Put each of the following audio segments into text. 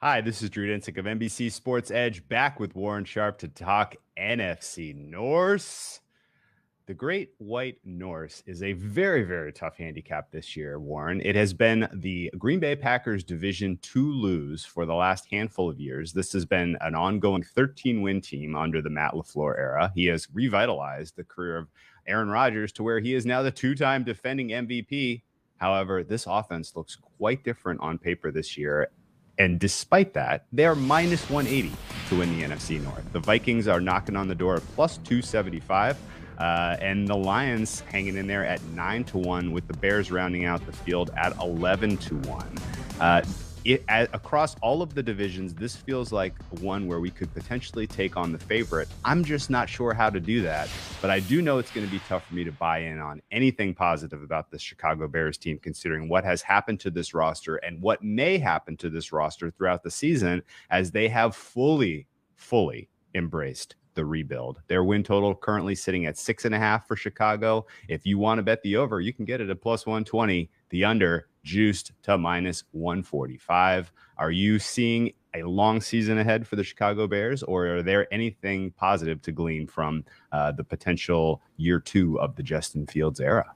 Hi, this is Drew Dinsick of NBC Sports EDGE, back with Warren Sharp to talk NFC North. The Great White North is a very, very tough handicap this year, Warren. It has been the Green Bay Packers division to lose for the last handful of years. This has been an ongoing 13-win team under the Matt LaFleur era. He has revitalized the career of Aaron Rodgers to where he is now the two-time defending MVP. However, this offense looks quite different on paper this year. And despite that, they're minus 180 to win the NFC North. The Vikings are knocking on the door at plus 275. And the Lions hanging in there at 9-1, with the Bears rounding out the field at 11-1. Across all of the divisions, this feels like one where we could potentially take on the favorite. I'm just not sure how to do that, but I do know it's going to be tough for me to buy in on anything positive about the Chicago Bears team, considering what has happened to this roster and what may happen to this roster throughout the season, as they have fully embraced the rebuild. Their win total currently sitting at 6.5 for Chicago. If you want to bet the over, you can get it at plus 120. The under juiced to minus 145. Are you seeing a long season ahead for the Chicago Bears, or are there anything positive to glean from the potential year two of the Justin Fields era?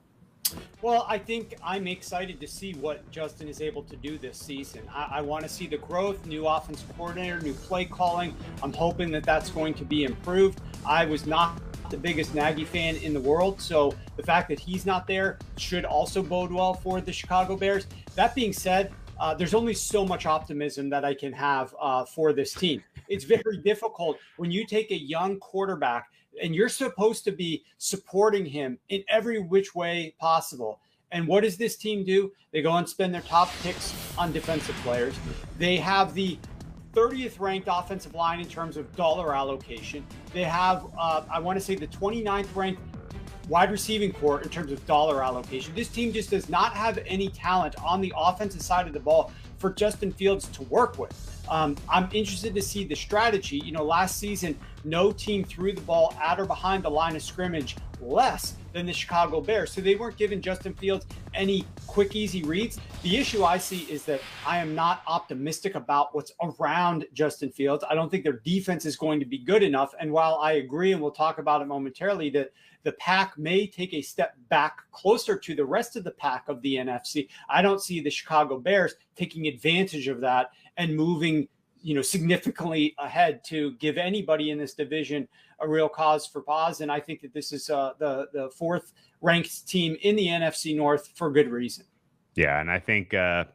Well, I think I'm excited to see what Justin is able to do this season. I want to see the growth, new offensive coordinator, new play calling. I'm hoping that that's going to be improved. I was not the biggest Nagy fan in the world, so the fact that he's not there should also bode well for the Chicago Bears. That being said, there's only so much optimism that I can have for this team. It's very difficult when you take a young quarterback and you're supposed to be supporting him in every which way possible. And what does this team do? They go and spend their top picks on defensive players. They have the 30th ranked offensive line in terms of dollar allocation. They have, I want to say, the 29th ranked wide receiving core in terms of dollar allocation. This team just does not have any talent on the offensive side of the ball for Justin Fields to work with. I'm interested to see the strategy. Last season, no team threw the ball at or behind the line of scrimmage less than the Chicago Bears. So they weren't giving Justin Fields any quick, easy reads. The issue I see is that I am not optimistic about what's around Justin Fields. I don't think their defense is going to be good enough. And while I agree, and we'll talk about it momentarily, that the pack may take a step back closer to the rest of the pack of the NFC, I don't see the Chicago Bears taking advantage of that and moving, significantly ahead to give anybody in this division a real cause for pause. And I think that this is the fourth ranked team in the NFC North for good reason. Yeah, and I think I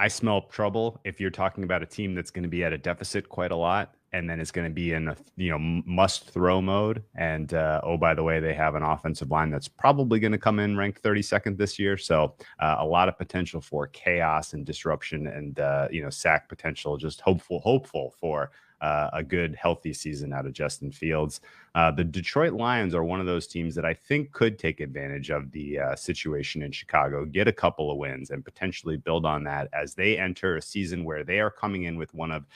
smell trouble if you're talking about a team that's going to be at a deficit quite a lot, and then it's going to be in a must throw mode. And by the way, they have an offensive line that's probably going to come in ranked 32nd this year. So a lot of potential for chaos and disruption and sack potential. Just hopeful for a good, healthy season out of Justin Fields. The Detroit Lions are one of those teams that I think could take advantage of the situation in Chicago, get a couple of wins, and potentially build on that as they enter a season where they are coming in with one of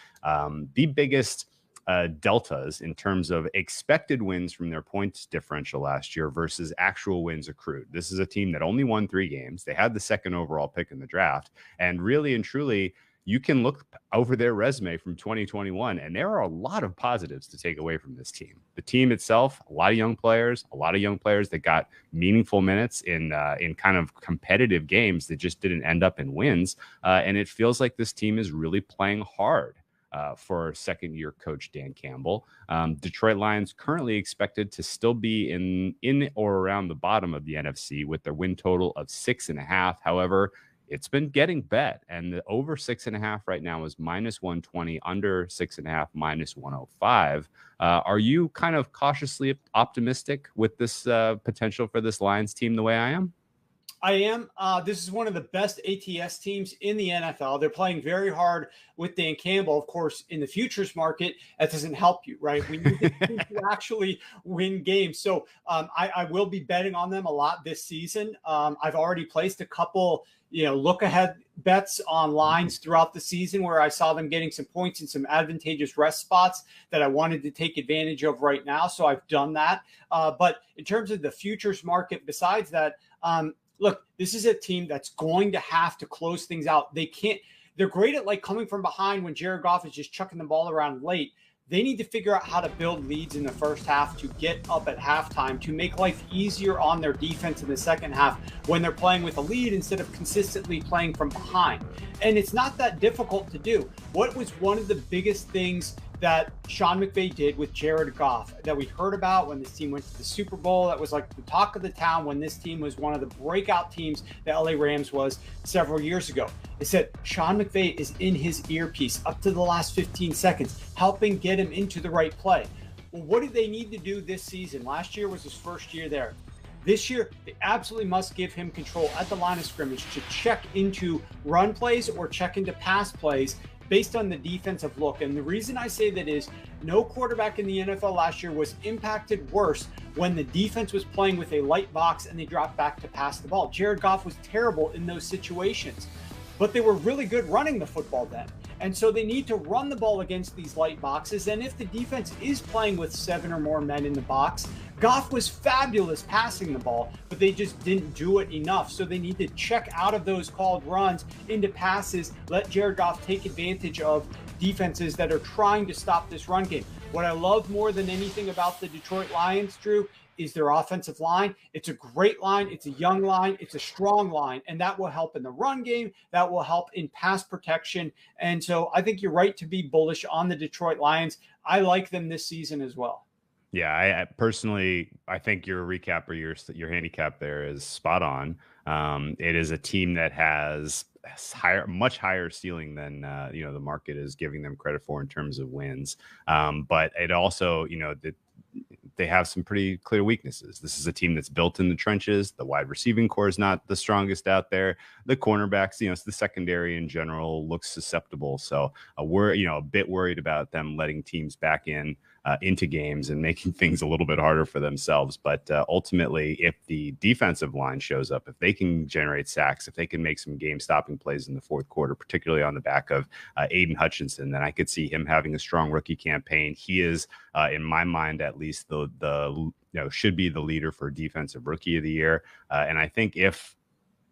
the biggest deltas in terms of expected wins from their points differential last year versus actual wins accrued. This is a team that only won 3 games. They had the second overall pick in the draft, and really and truly, you can look over their resume from 2021, and there are a lot of positives to take away from this team. The team itself, a lot of young players that got meaningful minutes in kind of competitive games that just didn't end up in wins. And it feels like this team is really playing hard for second-year coach Dan Campbell. Detroit Lions currently expected to still be in or around the bottom of the NFC with their win total of 6.5. However, it's been getting bet, and the over 6.5 right now is minus 120, under 6.5 minus 105. Are you kind of cautiously optimistic with this potential for this Lions team the way I am? I am. This is one of the best ATS teams in the NFL. They're playing very hard with Dan Campbell. Of course, in the futures market, that doesn't help you, right? We need to actually win games. So I will be betting on them a lot this season. I've already placed a couple look ahead bets on lines throughout the season where I saw them getting some points in some advantageous rest spots that I wanted to take advantage of right now. So I've done that. But in terms of the futures market, besides that, look, this is a team that's going to have to close things out. They They're great at like coming from behind when Jared Goff is just chucking the ball around late. They need to figure out how to build leads in the first half to get up at halftime, to make life easier on their defense in the second half when they're playing with a lead instead of consistently playing from behind. And it's not that difficult to do. What was one of the biggest things that Sean McVay did with Jared Goff that we heard about when this team went to the Super Bowl? That was like the talk of the town when this team was one of the breakout teams the LA Rams was several years ago. They said Sean McVay is in his earpiece up to the last 15 seconds, helping get him into the right play. Well, what do they need to do this season? Last year was his first year there. This year, they absolutely must give him control at the line of scrimmage to check into run plays or check into pass plays based on the defensive look. And the reason I say that is no quarterback in the NFL last year was impacted worse when the defense was playing with a light box and they dropped back to pass the ball. Jared Goff was terrible in those situations, but they were really good running the football then. And so they need to run the ball against these light boxes. And if the defense is playing with 7 or more men in the box, Goff was fabulous passing the ball, but they just didn't do it enough. So they need to check out of those called runs into passes, let Jared Goff take advantage of defenses that are trying to stop this run game. What I love more than anything about the Detroit Lions, Drew, is their offensive line. It's a great line. It's a young line. It's a strong line. And that will help in the run game. That will help in pass protection. And so I think you're right to be bullish on the Detroit Lions. I like them this season as well. Yeah, I personally, I think your recap or your handicap there is spot on. It is a team that has much higher ceiling than the market is giving them credit for in terms of wins. But it also, they have some pretty clear weaknesses. This is a team that's built in the trenches. The wide receiving core is not the strongest out there. The cornerbacks, it's the secondary in general looks susceptible. So we're, a bit worried about them letting teams back into games and making things a little bit harder for themselves. But ultimately, if the defensive line shows up, if they can generate sacks, if they can make some game-stopping plays in the fourth quarter, particularly on the back of Aiden Hutchinson, then I could see him having a strong rookie campaign. He is, in my mind, at least should be the leader for defensive rookie of the year. And I think if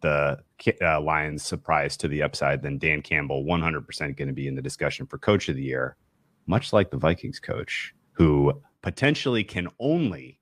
the Lions surprise to the upside, then Dan Campbell 100% going to be in the discussion for coach of the year, much like the Vikings coach, who potentially can only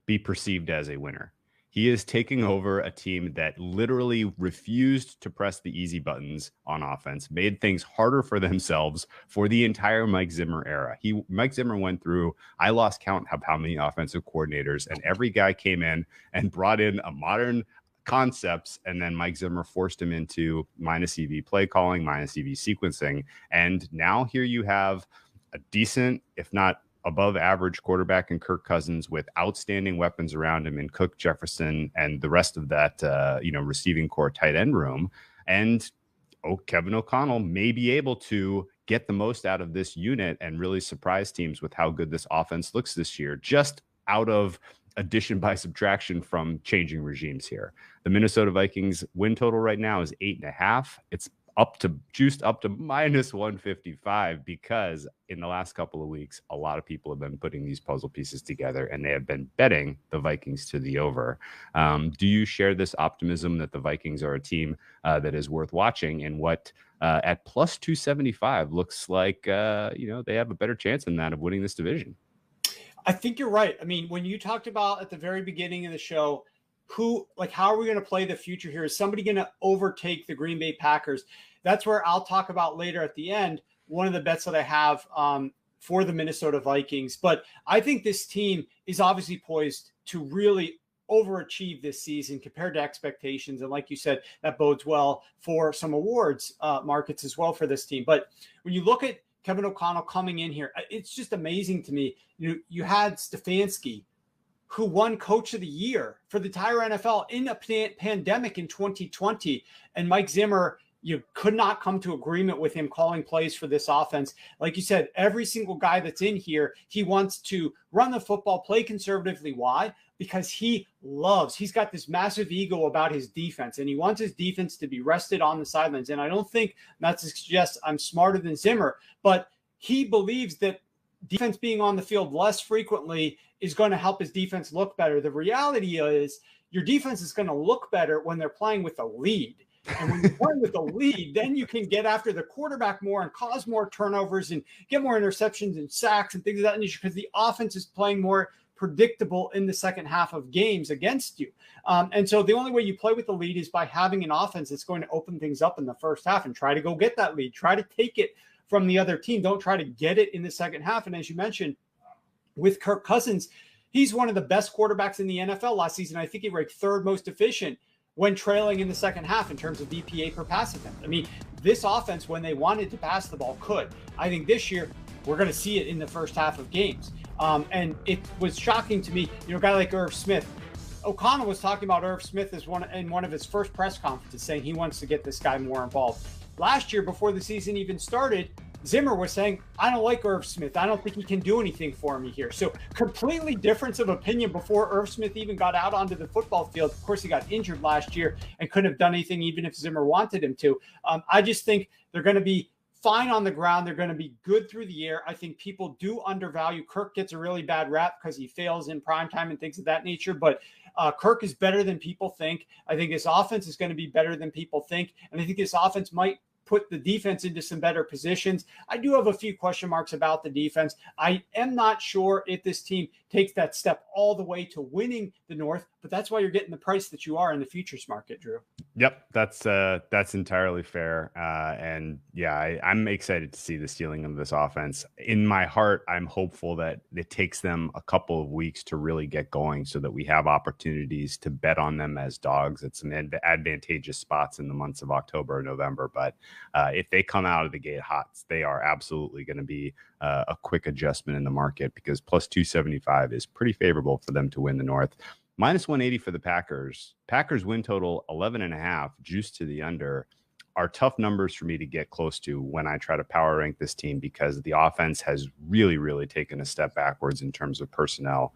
be perceived as a winner. He is taking over a team that literally refused to press the easy buttons on offense, made things harder for themselves for the entire Mike Zimmer era. Mike Zimmer went through, I lost count of how many offensive coordinators, and every guy came in and brought in a modern concepts, and then Mike Zimmer forced him into minus EV play calling, minus EV sequencing. And now here you have a decent, if not above average quarterback in Kirk Cousins with outstanding weapons around him in Cook, Jefferson, and the rest of that, receiving core tight end room. And Kevin O'Connell may be able to get the most out of this unit and really surprise teams with how good this offense looks this year, just out of addition by subtraction from changing regimes here. The Minnesota Vikings win total right now is 8.5. It's juiced up to minus 155 because in the last couple of weeks, a lot of people have been putting these puzzle pieces together and they have been betting the Vikings to the over. Do you share this optimism that the Vikings are a team that is worth watching, and what at plus 275 looks like, they have a better chance than that of winning this division? I think you're right. I mean, when you talked about at the very beginning of the show, how are we going to play the future here? Is somebody going to overtake the Green Bay Packers? That's where I'll talk about later at the end, one of the bets that I have for the Minnesota Vikings. But I think this team is obviously poised to really overachieve this season compared to expectations. And like you said, that bodes well for some awards markets as well for this team. But when you look at Kevin O'Connell coming in here, it's just amazing to me. You had Stefanski, who won Coach of the Year for the entire NFL in a pandemic in 2020. And Mike Zimmer, you could not come to agreement with him calling plays for this offense. Like you said, every single guy that's in here, he wants to run the football, play conservatively. Why? Because he's got this massive ego about his defense, and he wants his defense to be rested on the sidelines. And I don't think not to suggest I'm smarter than Zimmer, but he believes that defense being on the field less frequently is going to help his defense look better. The reality is your defense is going to look better when they're playing with a lead. And when you're playing with the lead, then you can get after the quarterback more and cause more turnovers and get more interceptions and sacks and things of that nature, because the offense is playing more predictable in the second half of games against you. And so the only way you play with the lead is by having an offense that's going to open things up in the first half and try to go get that lead, try to take it from the other team. Don't try to get it in the second half. And as you mentioned, with Kirk Cousins, he's one of the best quarterbacks in the NFL last season. I think he ranked third most efficient when trailing in the second half in terms of EPA per pass attempt. I mean, this offense, when they wanted to pass the ball, could. I think this year, we're going to see it in the first half of games. And it was shocking to me, a guy like Irv Smith. O'Connell was talking about Irv Smith as in one of his first press conferences, saying he wants to get this guy more involved. Last year, before the season even started, Zimmer was saying, I don't like Irv Smith. I don't think he can do anything for me here. So completely difference of opinion before Irv Smith even got out onto the football field. Of course, he got injured last year and couldn't have done anything even if Zimmer wanted him to. I just think they're going to be fine on the ground. They're going to be good through the air. I think people do undervalue. Kirk gets a really bad rap because he fails in primetime and things of that nature. But Kirk is better than people think. I think this offense is going to be better than people think. And I think this offense might put the defense into some better positions. I do have a few question marks about the defense. I am not sure if this team takes that step all the way to winning the North, but that's why you're getting the price that you are in the futures market, Drew. Yep, that's entirely fair. And yeah, I'm excited to see the ceiling of this offense. In my heart, I'm hopeful that it takes them a couple of weeks to really get going so that we have opportunities to bet on them as dogs at some advantageous spots in the months of October and November. But if they come out of the gate hot, they are absolutely going to be a quick adjustment in the market, because plus 275 is pretty favorable for them to win the North. Minus 180 for the Packers. Packers win total 11.5, juice to the under, are tough numbers for me to get close to when I try to power rank this team, because the offense has really, really taken a step backwards in terms of personnel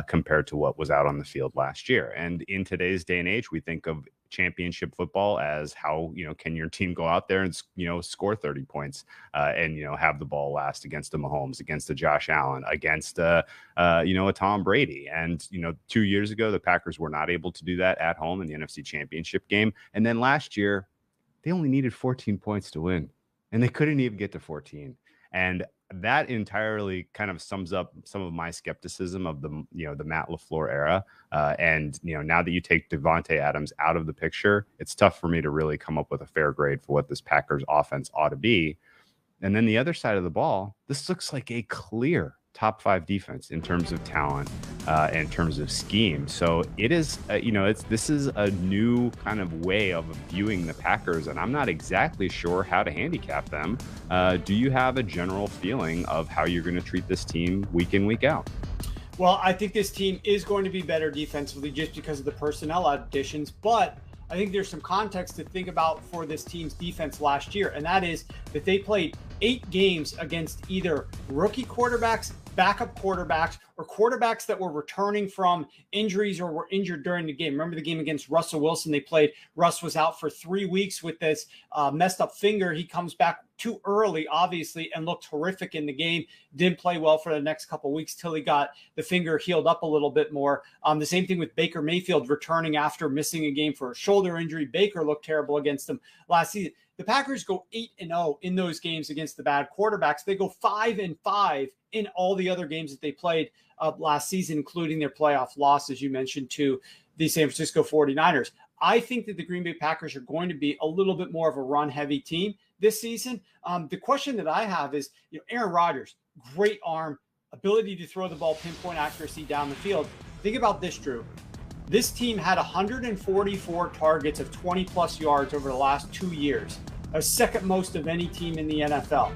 compared to what was out on the field last year. And in today's day and age, we think of championship football as how, can your team go out there and, score 30 points and, have the ball last against a Mahomes, against a Josh Allen, against, a Tom Brady. And, 2 years ago, the Packers were not able to do that at home in the NFC Championship game. And then last year, they only needed 14 points to win, and they couldn't even get to 14. And that entirely kind of sums up some of my skepticism of the Matt LaFleur era. And now that you take Devontae Adams out of the picture, it's tough for me to really come up with a fair grade for what this Packers offense ought to be. And then the other side of the ball, this looks like a clear top 5 defense in terms of talent, in terms of scheme. So it is, this is a new kind of way of viewing the Packers, and I'm not exactly sure how to handicap them. Do you have a general feeling of how you're going to treat this team week in, week out? Well, I think this team is going to be better defensively just because of the personnel additions, but I think there's some context to think about for this team's defense last year, and that is that they played 8 games against either rookie quarterbacks, backup quarterbacks, or quarterbacks that were returning from injuries or were injured during the game. Remember the game against Russell Wilson they played? Russ was out for 3 weeks with this messed up finger. He comes back too early, obviously, and looked horrific in the game. Didn't play well for the next couple of weeks till he got the finger healed up a little bit more. The same thing with Baker Mayfield returning after missing a game for a shoulder injury. Baker looked terrible against them last season. The Packers go 8-0 in those games against the bad quarterbacks. They go 5-5 in all the other games that they played last season, including their playoff loss, as you mentioned, to the San Francisco 49ers. I think that the Green Bay Packers are going to be a little bit more of a run-heavy team this season. The question that I have is, Aaron Rodgers, great arm, ability to throw the ball, pinpoint accuracy down the field. Think about this, Drew. This team had 144 targets of 20-plus yards over the last 2 years, a second most of any team in the NFL.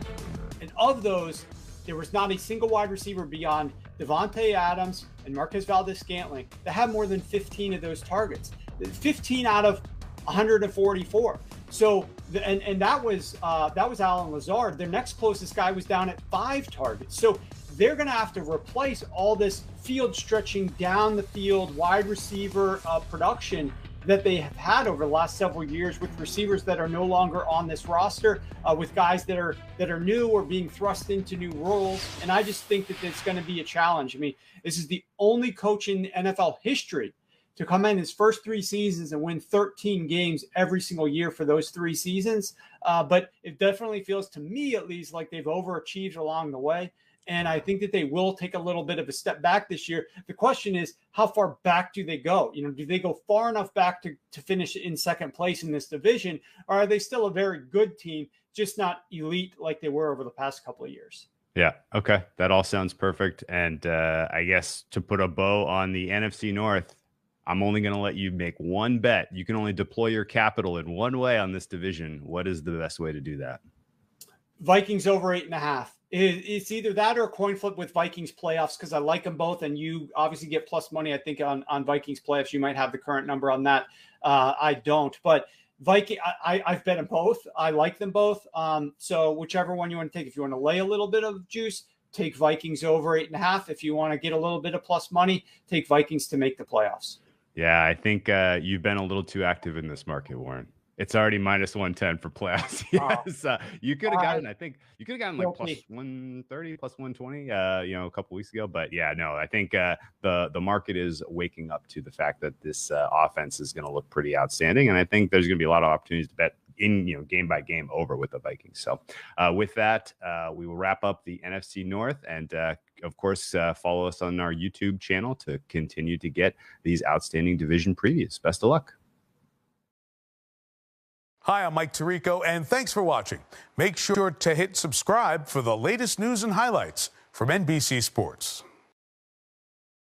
And of those, there was not a single wide receiver beyond Devontae Adams and Marquez Valdes-Scantling that had more than 15 of those targets. 15 out of 144. So, and that was Allen Lazard. Their next closest guy was down at 5 targets. So they're going to have to replace all this field stretching down the field, wide receiver production that they have had over the last several years with receivers that are no longer on this roster, with guys that are new or being thrust into new roles. And I just think that it's going to be a challenge. I mean, this is the only coach in NFL history to come in his first 3 seasons and win 13 games every single year for those 3 seasons. But it definitely feels, to me at least, like they've overachieved along the way. And I think that they will take a little bit of a step back this year. The question is, how far back do they go? Do they go far enough back to finish in second place in this division? Or are they still a very good team, just not elite like they were over the past couple of years? Yeah. Okay. That all sounds perfect. And I guess to put a bow on the NFC North, I'm only going to let you make one bet. You can only deploy your capital in one way on this division. What is the best way to do that? Vikings over 8.5. It's either that or a coin flip with Vikings playoffs, because I like them both. And you obviously get plus money, I think, on Vikings playoffs. You might have the current number on that. I don't. But I've bet them both. I like them both. So whichever one you want to take. If you want to lay a little bit of juice, take Vikings over 8.5. If you want to get a little bit of plus money, take Vikings to make the playoffs. Yeah, I think you've been a little too active in this market, Warren. It's already minus 110 for playoffs. Yes, you could have gotten. I think you could have gotten like plus 130, plus 120. A couple weeks ago. But yeah, no, I think the market is waking up to the fact that this offense is going to look pretty outstanding, and I think there's going to be a lot of opportunities to bet in game by game over with the Vikings. So with that, we will wrap up the NFC North, and of course, follow us on our YouTube channel to continue to get these outstanding division previews. Best of luck. Hi, I'm Mike Tirico, and thanks for watching. Make sure to hit subscribe for the latest news and highlights from NBC Sports.